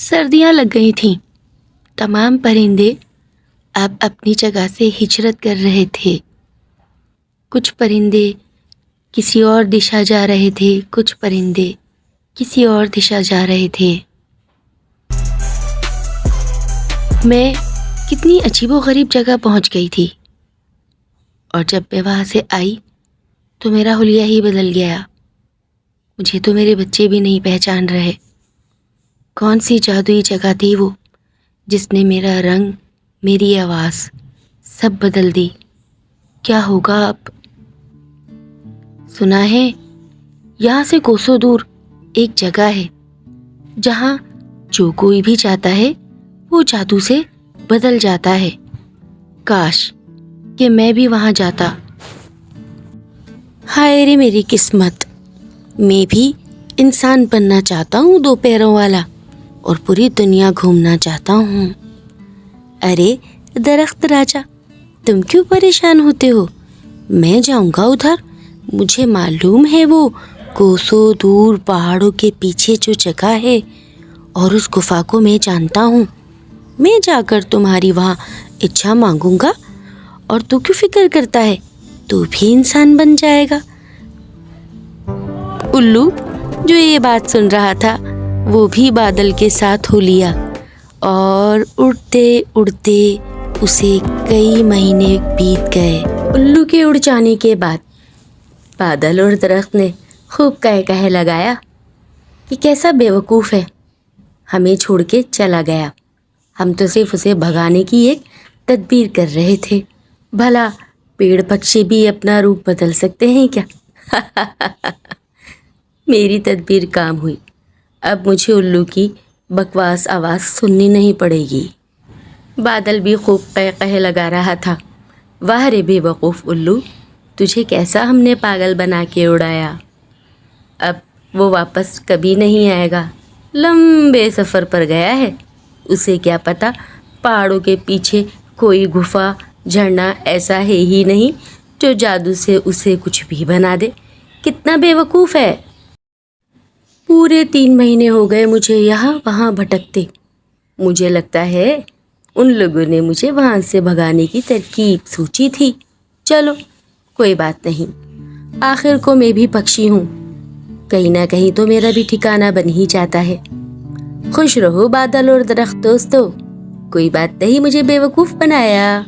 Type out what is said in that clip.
سردیاں لگ گئی تھیں. تمام پرندے اب اپنی جگہ سے ہجرت کر رہے تھے. کچھ پرندے کسی اور دشا جا رہے تھے، کچھ پرندے کسی اور دشا جا رہے تھے. میں کتنی عجیب و غریب جگہ پہنچ گئی تھی، اور جب میں وہاں سے آئی تو میرا حلیہ ہی بدل گیا. مجھے تو میرے بچے بھی نہیں پہچان رہے. کون سی جادوئی جگہ تھی وہ جس نے میرا رنگ، میری آواز سب بدل دی. کیا ہوگا اب؟ سنا ہے یہاں سے کوسوں دور ایک جگہ ہے جہاں جو کوئی بھی جاتا ہے وہ جادو سے بدل جاتا ہے. کاش کہ میں بھی وہاں جاتا. ہائے رے میری قسمت، میں بھی انسان بننا چاہتا ہوں، 2 پیروں والا، اور پوری دنیا گھومنا چاہتا ہوں. ارے درخت راجا، تم کیوں پریشان ہوتے ہو؟ میں جاؤں گا ادھر. مجھے معلوم ہے وہ کوسوں دور پہاڑوں کے پیچھے جو جگہ ہے، اور اس گفا کو میں جانتا ہوں. میں جا کر تمہاری وہاں اچھا مانگوں گا، اور تو کیوں فکر کرتا ہے؟ تو بھی انسان بن جائے گا. الو جو یہ بات سن رہا تھا وہ بھی بادل کے ساتھ ہو لیا، اور اڑتے اڑتے اسے کئی مہینے بیت گئے. الو کے اڑ جانے کے بعد بادل اور درخت نے خوب کہہ لگایا کہ کیسا بے وقوف ہے، ہمیں چھوڑ کے چلا گیا. ہم تو صرف اسے بھگانے کی ایک تدبیر کر رہے تھے. بھلا پیڑ پکشی بھی اپنا روپ بدل سکتے ہیں کیا؟ میری تدبیر کام ہوئی. اب مجھے الو کی بکواس آواز سننی نہیں پڑے گی. بادل بھی خوب قہقہ لگا رہا تھا. واہ رے بے وقوف الو، تجھے کیسا ہم نے پاگل بنا کے اڑایا. اب وہ واپس کبھی نہیں آئے گا. لمبے سفر پر گیا ہے. اسے کیا پتا پہاڑوں کے پیچھے کوئی گفا، جھرنا ایسا ہے ہی نہیں جو جادو سے اسے کچھ بھی بنا دے. کتنا بے وقوف ہے. پورے 3 مہینے ہو گئے مجھے یہاں وہاں بھٹکتے. مجھے لگتا ہے ان لوگوں نے مجھے وہاں سے بھگانے کی ترکیب سوچی تھی. چلو کوئی بات نہیں، آخر کو میں بھی پکشی ہوں، کہیں نہ کہیں تو میرا بھی ٹھکانہ بن ہی جاتا ہے. خوش رہو بادل اور درخت دوستو، کوئی بات نہیں مجھے بے وقوف بنایا.